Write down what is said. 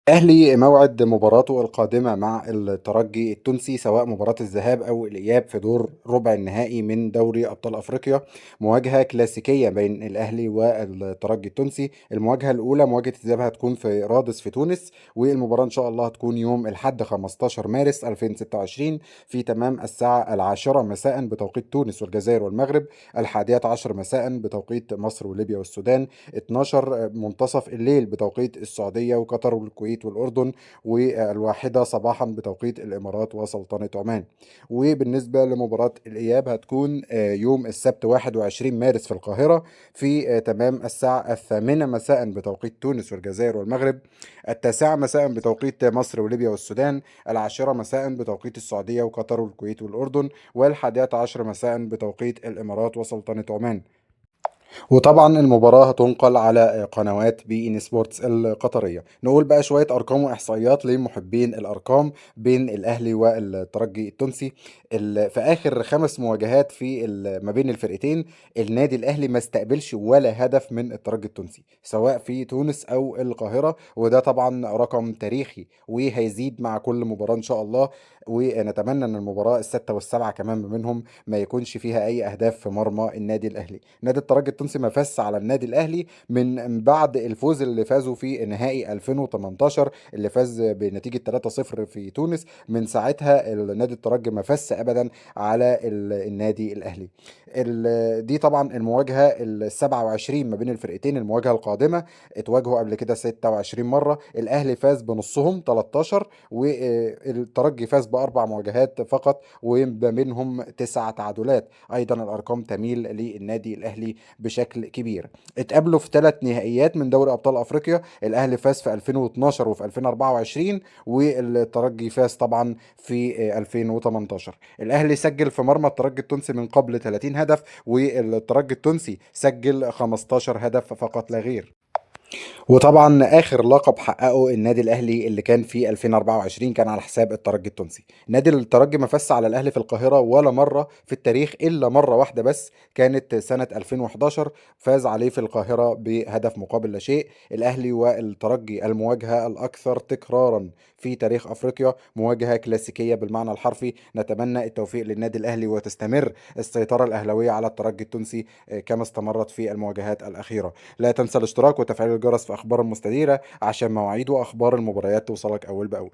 الأهلي موعد مباراته القادمة مع الترجي التونسي، سواء مباراة الذهاب أو الإياب في دور ربع النهائي من دوري أبطال أفريقيا. مواجهة كلاسيكية بين الأهلي والترجي التونسي. المواجهة الأولى مواجهة الذهاب هتكون في رادس في تونس، والمباراة إن شاء الله هتكون يوم الأحد 15 مارس 2026 في تمام الساعة 10 مساء بتوقيت تونس والجزائر والمغرب، 11 مساء بتوقيت مصر وليبيا والسودان، 12 منتصف الليل بتوقيت السعودية وقطر والكويت والأردن، والواحدة صباحا بتوقيت الإمارات وسلطنة عمان. وبالنسبة لمباراة الإياب هتكون يوم السبت 21 مارس في القاهرة في تمام الساعة 8 مساء بتوقيت تونس والجزائر والمغرب، 9 مساء بتوقيت مصر وليبيا والسودان، 10 مساء بتوقيت السعودية وقطر والكويت والأردن، و11 مساء بتوقيت الإمارات وسلطنة عمان. وطبعا المباراة هتنقل على قنوات بي ان سبورتس القطرية. نقول بقى شوية ارقام واحصائيات لمحبين الارقام بين الاهلي والترجي التونسي. في اخر 5 مواجهات ما بين الفرقتين، النادي الاهلي ما استقبلش ولا هدف من الترجي التونسي، سواء في تونس او القاهرة، وده طبعا رقم تاريخي وهيزيد مع كل مباراة ان شاء الله. ونتمنى ان المباراة الستة والسبعة كمان منهم ما يكونش فيها اي اهداف في مرمى النادي الاهلي. نادي الترجي التونسي ما فاز على النادي الاهلي من بعد الفوز اللي فازوا في نهائي 2018، اللي فاز بنتيجه 3-0 في تونس. من ساعتها النادي الترجي ما فاز ابدا على النادي الاهلي. دي طبعا المواجهه ال 27 ما بين الفرقتين. المواجهه القادمه اتواجهوا قبل كده 26 مره، الاهلي فاز بنصهم 13، والترجي فاز ب4 مواجهات فقط وما بينهم 9 تعادلات. ايضا الارقام تميل للنادي الاهلي بشكل كبير. اتقابلوا في 3 نهائيات من دوري ابطال افريقيا، الاهلي فاز في 2012 وفي 2024، والترجي فاز طبعا في 2018. الاهلي سجل في مرمى الترجي التونسي من قبل 30 هدف، والترجي التونسي سجل 15 هدف فقط لا غير. وطبعا اخر لقب حققه النادي الاهلي اللي كان في 2024 كان على حساب الترجي التونسي. نادي الترجي ما فاز على الاهلي في القاهره ولا مره في التاريخ، الا مره واحده بس، كانت سنه 2011، فاز عليه في القاهره بهدف مقابل لا شيء. الاهلي والترجي المواجهه الاكثر تكرارا في تاريخ افريقيا، مواجهه كلاسيكيه بالمعنى الحرفي. نتمنى التوفيق للنادي الاهلي وتستمر السيطره الاهلاويه على الترجي التونسي كما استمرت في المواجهات الاخيره. لا تنسى الاشتراك وتفعيل الجرس في أخبار المستديرة عشان مواعيد وأخبار المباريات توصلك أول بأول.